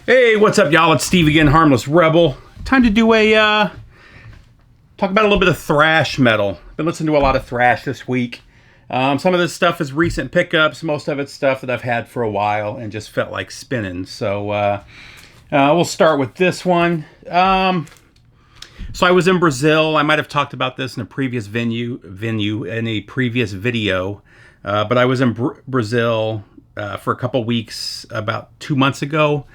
Hey, what's up, y'all? It's Steve again, Harmless Rebel. Time to do a, talk about a little bit of thrash metal. Been listening to a lot of thrash this week. Some of this stuff is recent pickups. Most of it's stuff that I've had for a while and just felt like spinning. So, we'll start with this one. So I was in Brazil. I might have talked about this in a previous in a previous video. But I was in Brazil for a couple weeks about 2 months ago.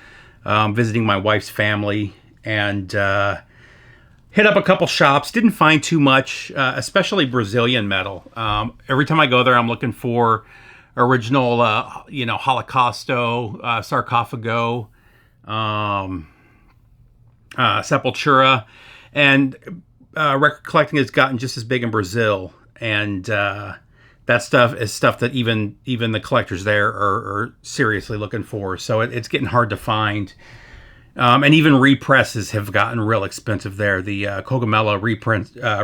Visiting my wife's family, and hit up a couple shops. Didn't find too much, especially Brazilian metal. Every time I go there, I'm looking for original, Holocausto, Sarcophago, Sepultura, and record collecting has gotten just as big in Brazil, and that stuff is stuff that even the collectors there are seriously looking for. So it's getting hard to find. And even represses have gotten real expensive there. The Cogumelo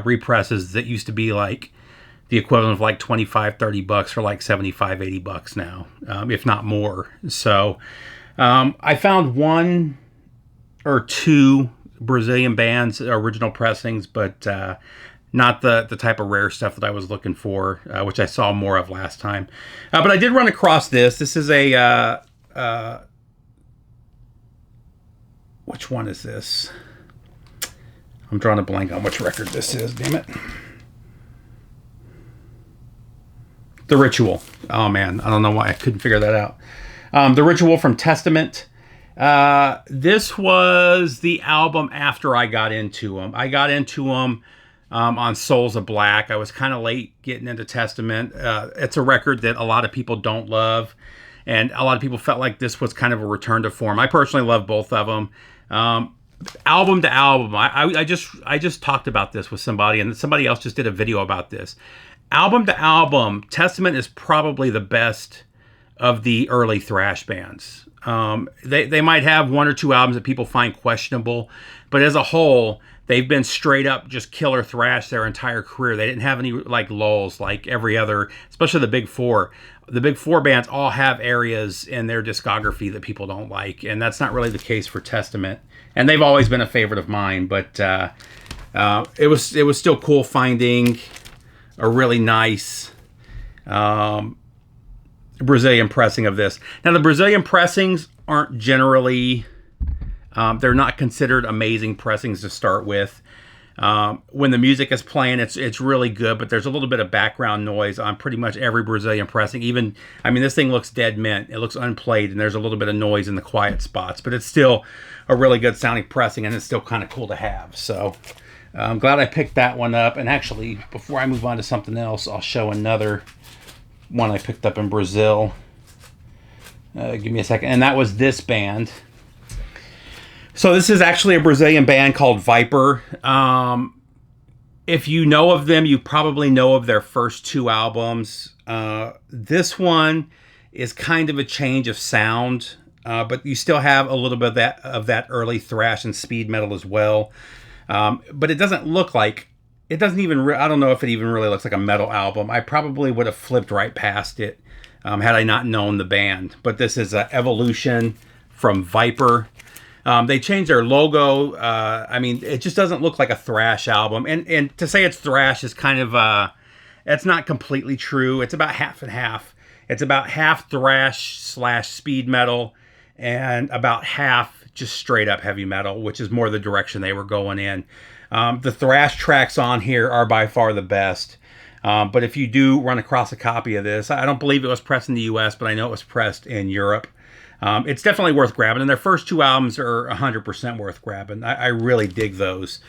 represses that used to be like the equivalent of like $25-$30 for like $75-$80 now, if not more. So I found one or two Brazilian bands, original pressings, but not the type of rare stuff that I was looking for, which I saw more of last time. But I did run across this. This is a... which one is this? I'm drawing a blank on which record this is, damn it. The Ritual. Oh, man. I don't know why I couldn't figure that out. The Ritual from Testament. This was the album after I got into them. I got into them on Souls of Black. I was kind of late getting into Testament. It's a record that a lot of people don't love, and a lot of people felt like this was kind of a return to form. I personally love both of them. Album to album, I just talked about this with somebody, and somebody else just did a video about this. Album to album, Testament is probably the best of the early thrash bands. They might have one or two albums that people find questionable, but as a whole, they've been straight up just killer thrash their entire career. They didn't have any like lulls like every other, especially the Big Four. The Big Four bands all have areas in their discography that people don't like, and that's not really the case for Testament. And they've always been a favorite of mine, but it was still cool finding a really nice Brazilian pressing of this. Now, the Brazilian pressings aren't generally... they're not considered amazing pressings to start with. When the music is playing, it's really good, but there's a little bit of background noise on pretty much every Brazilian pressing. Even, I mean, this thing looks dead mint. It looks unplayed, and there's a little bit of noise in the quiet spots, but it's still a really good sounding pressing, and it's still kind of cool to have. So I'm glad I picked that one up. And actually, before I move on to something else, I'll show another one I picked up in Brazil. Give me a second. And that was this band. So this is actually a Brazilian band called Viper. If you know of them, you probably know of their first two albums. This one is kind of a change of sound, but you still have a little bit of that early thrash and speed metal as well. But it doesn't look like, it doesn't even, I don't know if it even really looks like a metal album. I probably would have flipped right past it had I not known the band. But this is Evolution from Viper. They changed their logo. I mean, it just doesn't look like a thrash album. And to say it's thrash is kind of, it's not completely true. It's about half and half. It's about half thrash / speed metal and about half just straight up heavy metal, which is more the direction they were going in. The thrash tracks on here are by far the best. But if you do run across a copy of this, I don't believe it was pressed in the US, but I know it was pressed in Europe. It's definitely worth grabbing, and their first two albums are 100% worth grabbing. I really dig those.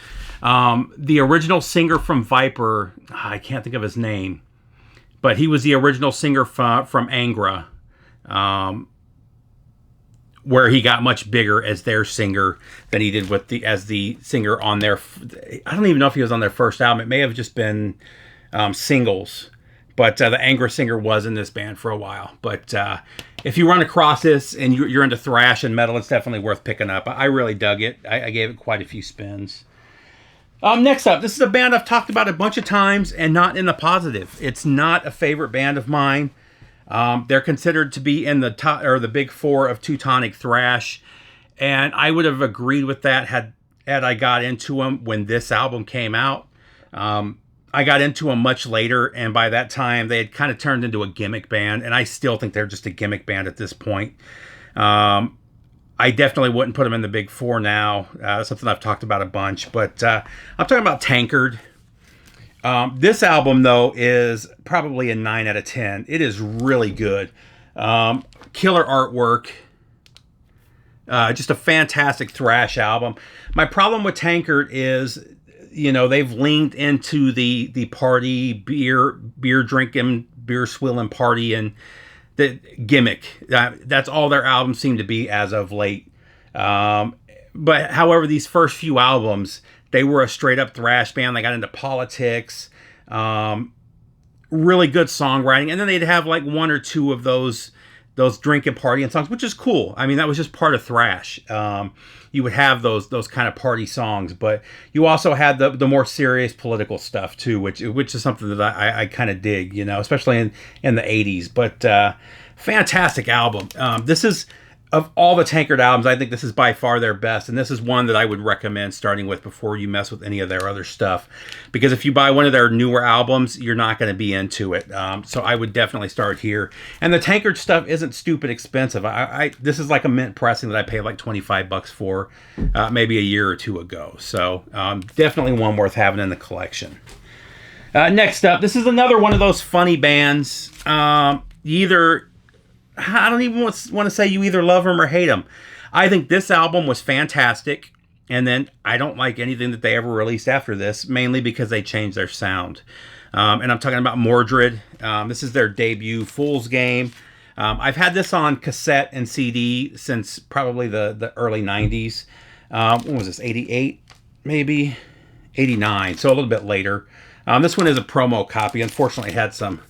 The original singer from Viper, I can't think of his name, but he was the original singer from Angra, where he got much bigger as their singer than he did as the singer on their... I don't even know if he was on their first album. It may have just been singles. But the Angra singer was in this band for a while. But if you run across this and you're into thrash and metal, it's definitely worth picking up. I really dug it. I gave it quite a few spins. Next up, this is a band I've talked about a bunch of times and not in the positive. It's not a favorite band of mine. They're considered to be in the top or the big four of Teutonic thrash. And I would have agreed with that had I got into them when this album came out. I got into them much later, and by that time they had kind of turned into a gimmick band, and I still think they're just a gimmick band at this point. I definitely wouldn't put them in the big four now. That's something I've talked about a bunch, but I'm talking about Tankard. This album, though, is probably a 9 out of 10. It is really good. Killer artwork. Just a fantastic thrash album. My problem with Tankard is, they've leaned into the party, beer drinking, beer swilling party, and the gimmick. That's all their albums seem to be as of late. But however, these first few albums, they were a straight up thrash band. They got into politics, really good songwriting, and then they'd have like one or two of those drinking partying songs, which is cool. I mean, that was just part of thrash. You would have those kind of party songs, but you also had the more serious political stuff too, which is something that I kind of dig, especially in the 80s. But fantastic album. This is, of all the Tankard albums, I think this is by far their best, and this is one that I would recommend starting with before you mess with any of their other stuff, because if you buy one of their newer albums, you're not going to be into it. So I would definitely start here. And the Tankard stuff isn't stupid expensive. This is like a mint pressing that I paid like $25 for maybe a year or two ago. So definitely one worth having in the collection. Next up, this is another one of those funny bands. I don't even want to say you either love them or hate them. I think this album was fantastic, and then I don't like anything that they ever released after this, mainly because they changed their sound. And I'm talking about Mrid. This is their debut, Fool's Game. I've had this on cassette and CD since probably the early 90s. When was this, 88? Maybe? 89, so a little bit later. This one is a promo copy. Unfortunately, it had some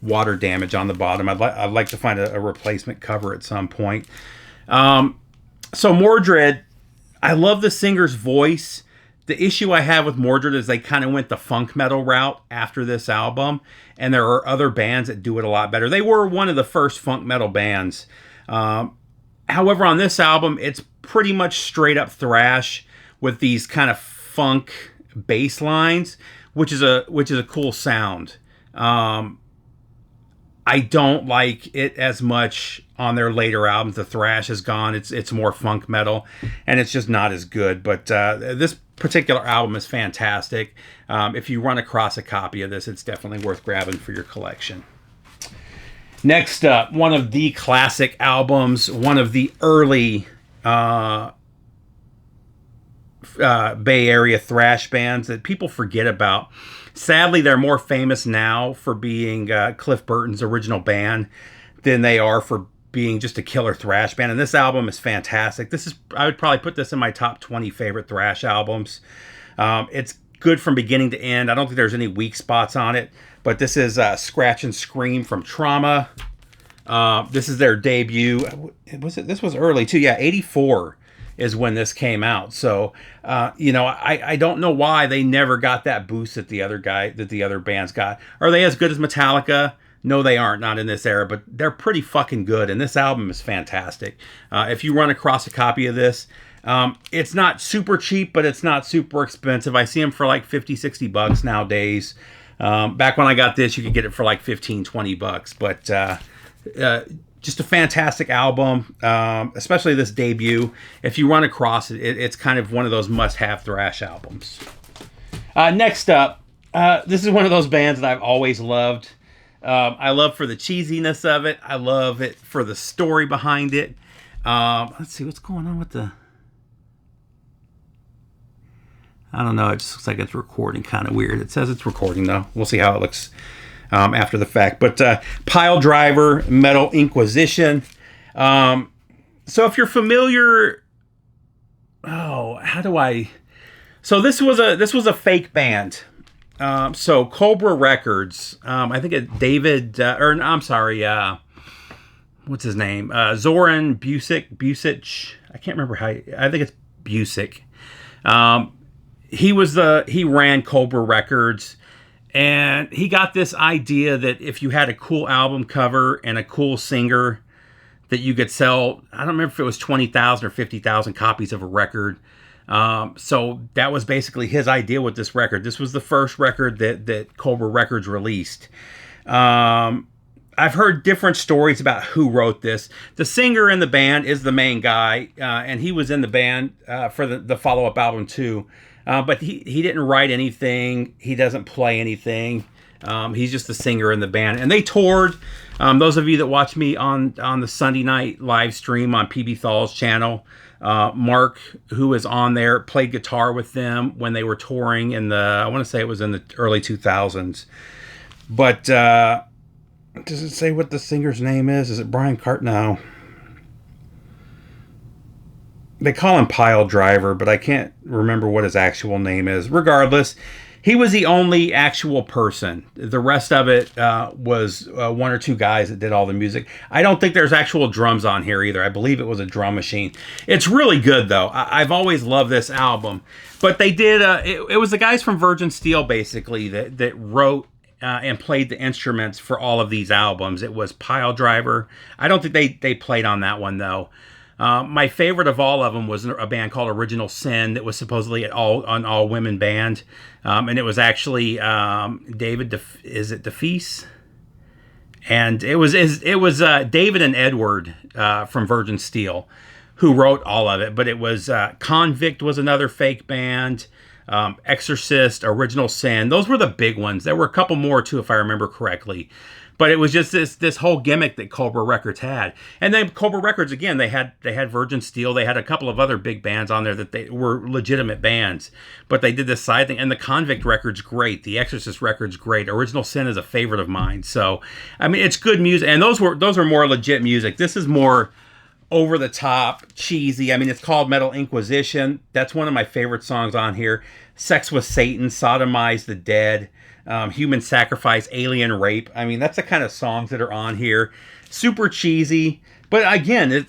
water damage on the bottom. I'd like to find a replacement cover at some point. So Mordred, I love the singer's voice. The issue I have with Mordred is they kind of went the funk metal route after this album, and there are other bands that do it a lot better. They were one of the first funk metal bands. However, on this album, it's pretty much straight up thrash with these kind of funk bass lines, which is a cool sound. I don't like it as much on their later albums. The thrash is gone. It's more funk metal, and it's just not as good. But this particular album is fantastic. If you run across a copy of this, it's definitely worth grabbing for your collection. Next up, one of the classic albums, one of the early Bay Area thrash bands that people forget about. Sadly, they're more famous now for being Cliff Burton's original band than they are for being just a killer thrash band. And this album is fantastic. I would probably put this in my top 20 favorite thrash albums. It's good from beginning to end. I don't think there's any weak spots on it. But this is Scratch and Scream from Trauma. This is their debut. This was early too. Yeah, 84. Is when this came out. So, I don't know why they never got that boost that the other bands got. Are they as good as Metallica? No, they aren't. Not in this era, but they're pretty fucking good. And this album is fantastic. If you run across a copy of this, it's not super cheap, but it's not super expensive. I see them for like $50-$60 nowadays. Back when I got this, you could get it for like $15-$20. But just a fantastic album, especially this debut. If you run across it, it's kind of one of those must-have thrash albums. Next up, this is one of those bands that I've always loved. I love for the cheesiness of it. I love it for the story behind it. Let's see what's going on with the... I don't know. It just looks like it's recording kind of weird. It says it's recording, though. We'll see how it looks after the fact. But Piledriver, Metal Inquisition. So if you're familiar... how do I... So this was a fake band. So Cobra Records, I think David, I'm sorry, what's his name? Zoran Busic. I can't remember I think it's Busic. He ran Cobra Records, and he got this idea that if you had a cool album cover and a cool singer, that you could sell. I don't remember if it was 20,000 or 50,000 copies of a record. So that was basically his idea with this record. This was the first record that Cobra Records released. I've heard different stories about who wrote this. The singer in the band is the main guy, and he was in the band for the follow-up album too. But he didn't write anything. He doesn't play anything. He's just the singer in the band. And they toured. Those of you that watch me on the Sunday night live stream on PB Thal's channel, Mark, who was on there, played guitar with them when they were touring in I want to say it was in the early 2000s. But does it say what the singer's name is? Is it Brian Cart? No. They call him Piledriver, but I can't remember what his actual name is. Regardless, he was the only actual person. The rest of it was one or two guys that did all the music. I don't think there's actual drums on here either. I believe it was a drum machine. It's really good, though. I've always loved this album. But they did, it was the guys from Virgin Steel, basically, that wrote and played the instruments for all of these albums. It was Piledriver. I don't think they played on that one, though. My favorite of all of them was a band called Original Sin that was supposedly an all-women band. And it was actually David, is it DeFeece? And it was David and Edward from Virgin Steel who wrote all of it. But it was Convict was another fake band. Exorcist, Original Sin. Those were the big ones. There were a couple more too, if I remember correctly. But it was just this whole gimmick that Cobra Records had. And then Cobra Records, again, they had Virgin Steel. They had a couple of other big bands on there that they were legitimate bands. But they did this side thing. And the Convict record's great. The Exorcist record's great. Original Sin is a favorite of mine. So, I mean, it's good music. And those are more legit music. This is more over the top, cheesy. I mean, it's called Metal Inquisition. That's one of my favorite songs on here. Sex with Satan, Sodomize the Dead, Human Sacrifice, Alien Rape. I mean, that's the kind of songs that are on here. Super cheesy. But again,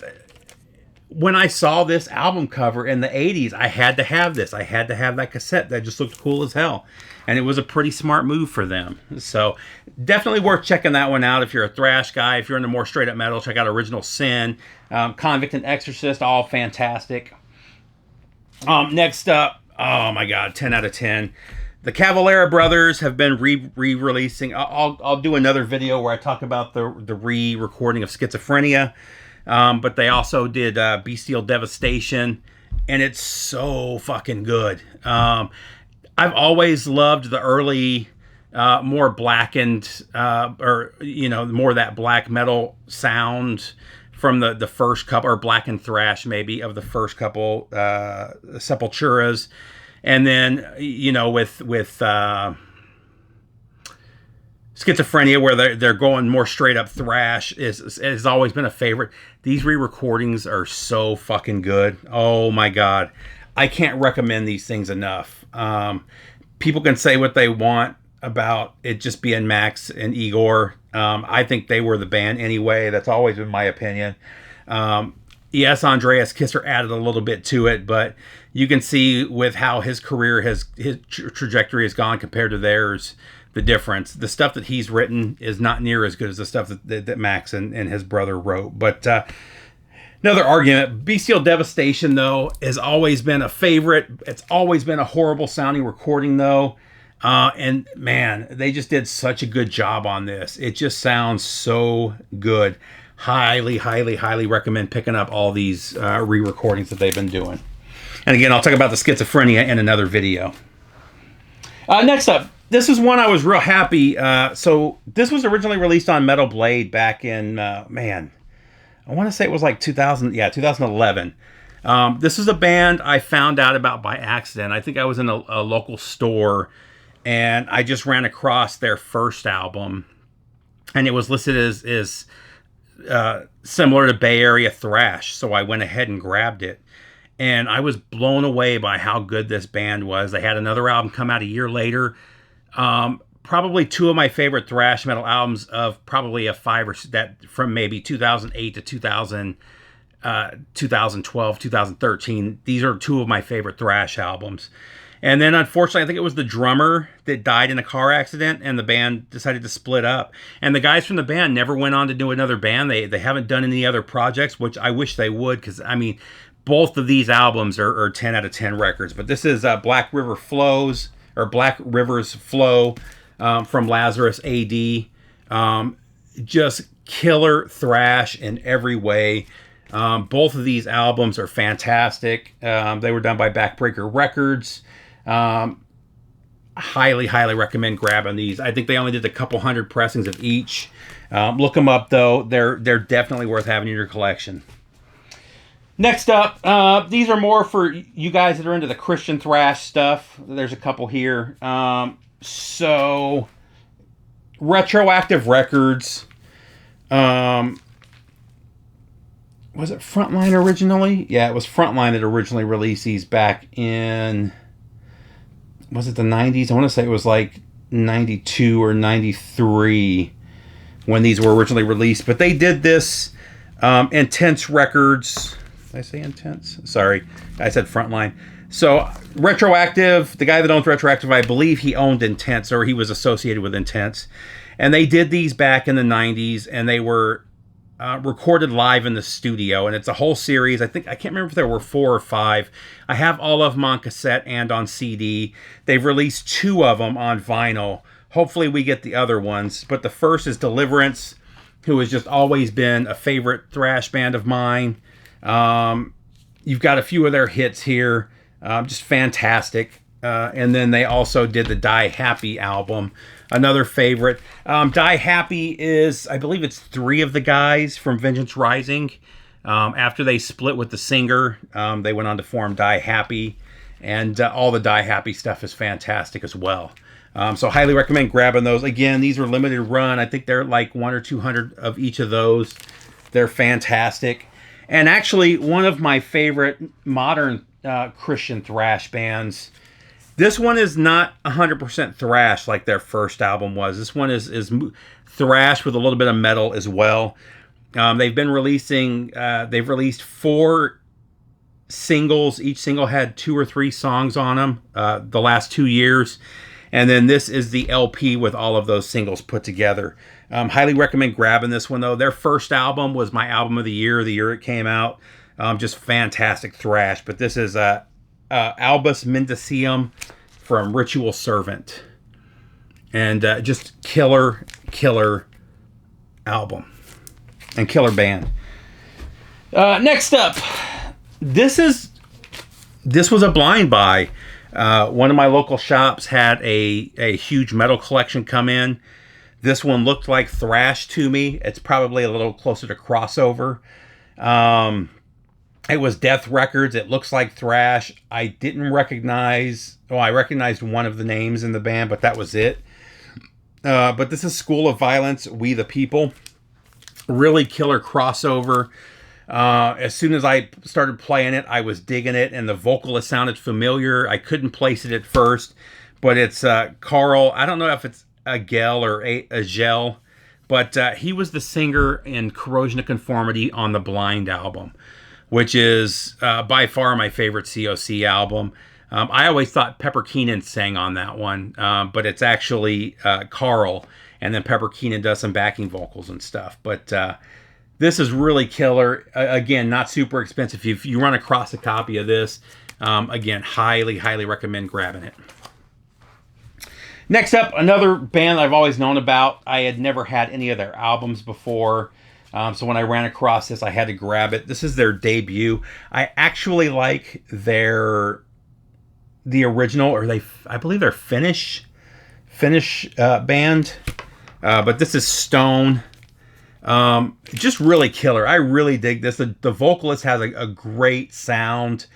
when I saw this album cover in the 80s, I had to have this. I had to have that cassette. That just looked cool as hell. And it was a pretty smart move for them. So definitely worth checking that one out if you're a thrash guy. If you're into more straight up metal, check out Original Sin. Convict and Exorcist, all fantastic. Next up, oh my God, 10 out of 10. The Cavalera Brothers have been re-releasing. I'll do another video where I talk about the re-recording of Schizophrenia. But they also did Bestial Devastation. And it's so fucking good. I've always loved the early, more blackened, or, more that black metal sound from the first couple, or blackened thrash maybe, of the first couple Sepulturas. And then, with Schizophrenia, where they're going more straight up thrash, has always been a favorite. These re-recordings are so fucking good. Oh my God. I can't recommend these things enough. People can say what they want about it just being Max and Igor. I think they were the band anyway. That's always been my opinion. Yes, Andreas Kisser added a little bit to it, but you can see with how his career his trajectory has gone compared to theirs, the difference. The stuff that he's written is not near as good as the stuff that Max and his brother wrote. But another argument, Bestial Devastation, though, has always been a favorite. It's always been a horrible sounding recording, though. And man, they just did such a good job on this. It just sounds so good. Highly, highly, highly recommend picking up all these re-recordings that they've been doing. And again, I'll talk about the Schizophrenia in another video. Next up, this is one I was real happy. So this was originally released on Metal Blade back in, I want to say it was like 2011. This is a band I found out about by accident. I think I was in a local store and I just ran across their first album, and it was listed as similar to Bay Area thrash. So I went ahead and grabbed it, and I was blown away by how good this band was. They had another album come out a year later. Probably two of my favorite thrash metal albums of probably a five or that from maybe 2008 to 2012, 2013. These are two of my favorite thrash albums. And then, unfortunately, I think it was the drummer that died in a car accident, and the band decided to split up. And the guys from the band never went on to do another band. They haven't done any other projects, which I wish they would, because, I mean, both of these albums are 10 out of 10 records. But this is Black River's Flow from Lazarus AD. Just killer thrash in every way. Both of these albums are fantastic. They were done by Backbreaker Records. Highly recommend grabbing these. I think they only did a couple hundred pressings of each. Look them up, though. They're definitely worth having in your collection. Next up, these are more for you guys that are into the Christian thrash stuff. There's a couple here. So, Retroactive Records. Was it Frontline originally? Yeah, it was Frontline that originally released these back in... Was it the 90s? I want to say it was like 92 or 93 when these were originally released. But they did this Intense Records. Did I say Intense? Sorry, I said Frontline. So Retroactive, the guy that owns Retroactive, I believe he owned Intense, or he was associated with Intense. And they did these back in the 90s, and they were recorded live in the studio. And it's a whole series. I can't remember if there were 4 or 5. I have all of them on cassette and on CD. They've released 2 of them on vinyl. Hopefully we get the other ones. But the first is Deliverance, who has just always been a favorite thrash band of mine. You've got a few of their hits here. Just fantastic. And then they also did the Die Happy album. Another favorite. Die Happy is, I believe it's 3 of the guys from Vengeance Rising. After they split with the singer, they went on to form Die Happy. And all the Die Happy stuff is fantastic as well. So highly recommend grabbing those. Again, these are limited run. I think they're like 100 or 200 of each of those. They're fantastic. And actually, one of my favorite modern Christian thrash bands. This one is not 100% thrash like their first album was. This one is thrash with a little bit of metal as well. They've been releasing, they've released 4 singles. Each single had 2 or 3 songs on them the last 2 years. And then this is the LP with all of those singles put together. Highly recommend grabbing this one, though. Their first album was my album of the year it came out. Just fantastic thrash. But this is Albus Mendicium from Ritual Servant. And just killer album. And killer band. Next up, this was a blind buy. One of my local shops had a huge metal collection come in. This one looked like thrash to me. It's probably a little closer to crossover. It was Death Records. It looks like thrash. I didn't recognize... Well, I recognized one of the names in the band, but that was it. But this is School of Violence, We the People. Really killer crossover. As soon as I started playing it, I was digging it, and the vocalist sounded familiar. I couldn't place it at first, but it's Carl. I don't know if it's Agel or Agel, but he was the singer in Corrosion of Conformity on the Blind album, which is by far my favorite COC album. I always thought Pepper Keenan sang on that one, but it's actually Carl, and then Pepper Keenan does some backing vocals and stuff. But this is really killer. Again, not super expensive. If you run across a copy of this, again, highly recommend grabbing it. Next up, another band I've always known about. I had never had any of their albums before. So when I ran across this, I had to grab it. This is their debut. I actually like the original, or I believe they're Finnish band. But this is Stone. Just really killer. I really dig this. The vocalist has a great sound.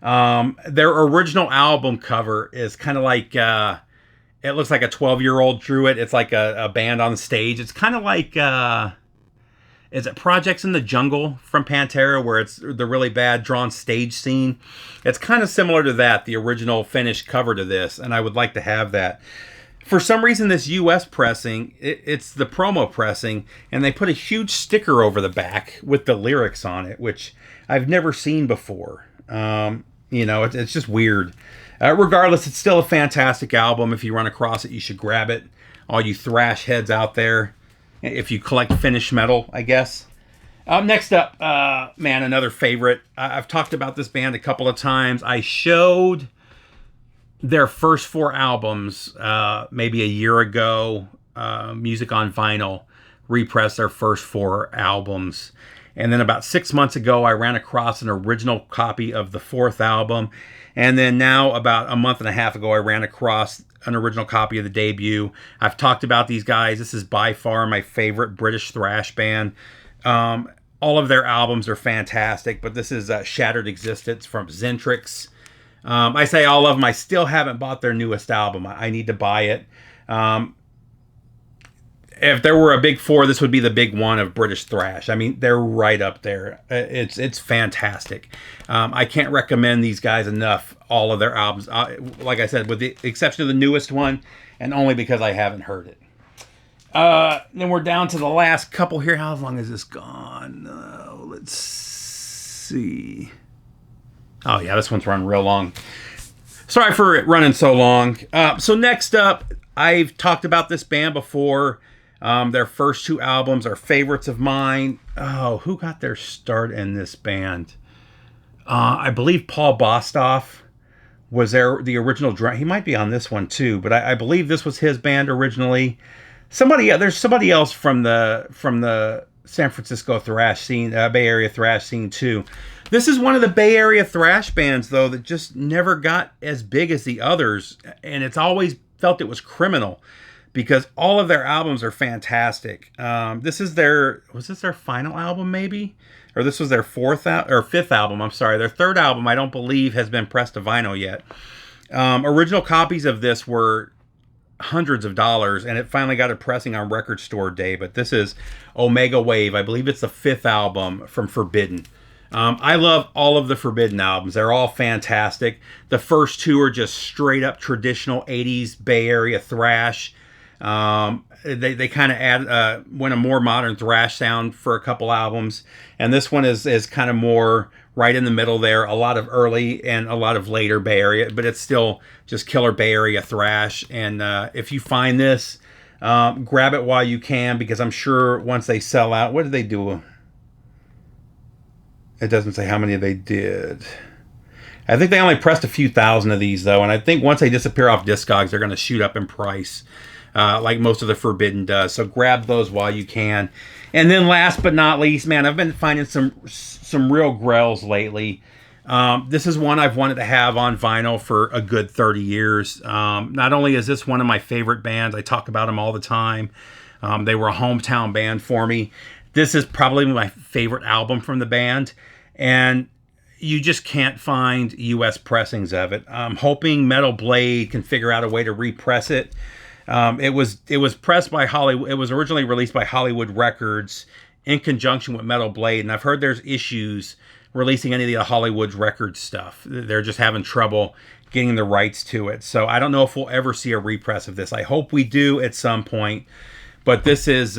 Their original album cover is kind of like, it looks like a 12-year-old drew it. It's like a band on stage. It's kind of like, is it Projects in the Jungle from Pantera, where it's the really bad drawn stage scene? It's kind of similar to that, the original Finnish cover to this, and I would like to have that. For some reason, this U.S. pressing, it's the promo pressing, and they put a huge sticker over the back with the lyrics on it, which I've never seen before. It's just weird. Regardless, it's still a fantastic album. If you run across it, you should grab it. All you thrash heads out there, if you collect finished metal, I guess. Next up, man, another favorite. I've talked about this band a couple of times. I showed their first 4 albums maybe a year ago. Music on Vinyl repressed their first 4 albums. And then about 6 months ago, I ran across an original copy of the 4th album. And then now, about a month and a half ago, I ran across an original copy of the debut. I've talked about these guys. This is by far my favorite British thrash band. All of their albums are fantastic, but this is Shattered Existence from Zentrix. I say all of them. I still haven't bought their newest album. I need to buy it. If there were a big 4, this would be the big one of British thrash. I mean, they're right up there. It's fantastic. I can't recommend these guys enough, all of their albums. Like I said, with the exception of the newest one, and only because I haven't heard it. Then we're down to the last couple here. How long has this gone? Let's see. Oh, yeah, this one's run real long. Sorry for it running so long. So next up, I've talked about this band before. Their first 2 albums are favorites of mine. Oh, who got their start in this band? I believe Paul Bostoff was the original drummer. He might be on this one too, but I believe this was his band originally. There's somebody else from the San Francisco thrash scene, Bay Area thrash scene too. This is one of the Bay Area thrash bands though that just never got as big as the others, and it's always felt it was criminal because all of their albums are fantastic. Was this their final album maybe? Or this was their 5th album, I'm sorry. Their 3rd album I don't believe has been pressed to vinyl yet. Original copies of this were hundreds of dollars, and it finally got a pressing on Record Store Day, but this is Omega Wave. I believe it's the 5th album from Forbidden. I love all of the Forbidden albums. They're all fantastic. The first 2 are just straight up traditional 80s Bay Area thrash. They kind of went a more modern thrash sound for a couple albums, and this one is kind of more right in the middle there. A lot of early and a lot of later Bay Area, but it's still just killer Bay Area thrash. And if you find this, grab it while you can, because I'm sure once they sell out, what did they do? It doesn't say how many they did. I think they only pressed a few thousand of these though, and I think once they disappear off Discogs, they're going to shoot up in price. Like most of the Forbidden does. So grab those while you can. And then last but not least, man, I've been finding some real GRAILs lately. This is one I've wanted to have on vinyl for a good 30 years. Not only is this one of my favorite bands, I talk about them all the time. They were a hometown band for me. This is probably my favorite album from the band. And you just can't find U.S. pressings of it. I'm hoping Metal Blade can figure out a way to repress it. It was pressed by Hollywood. It was originally released by Hollywood Records in conjunction with Metal Blade, and I've heard there's issues releasing any of the Hollywood Records stuff. They're just having trouble getting the rights to it. So I don't know if we'll ever see a repress of this. I hope we do at some point. But this is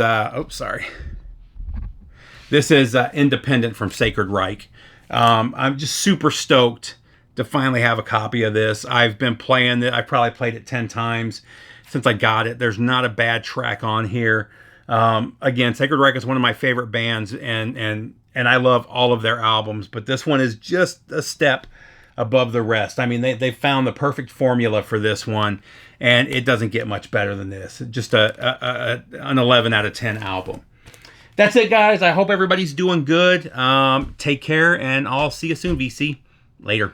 This is Independent from Sacred Reich. I'm just super stoked to finally have a copy of this. I've been playing it. I probably played it 10 times since I got it. There's not a bad track on here. Again, Sacred Reich is one of my favorite bands, and I love all of their albums, but this one is just a step above the rest. I mean, they found the perfect formula for this one, and it doesn't get much better than this. Just an 11 out of 10 album. That's it, guys. I hope everybody's doing good. Take care, and I'll see you soon, VC. Later.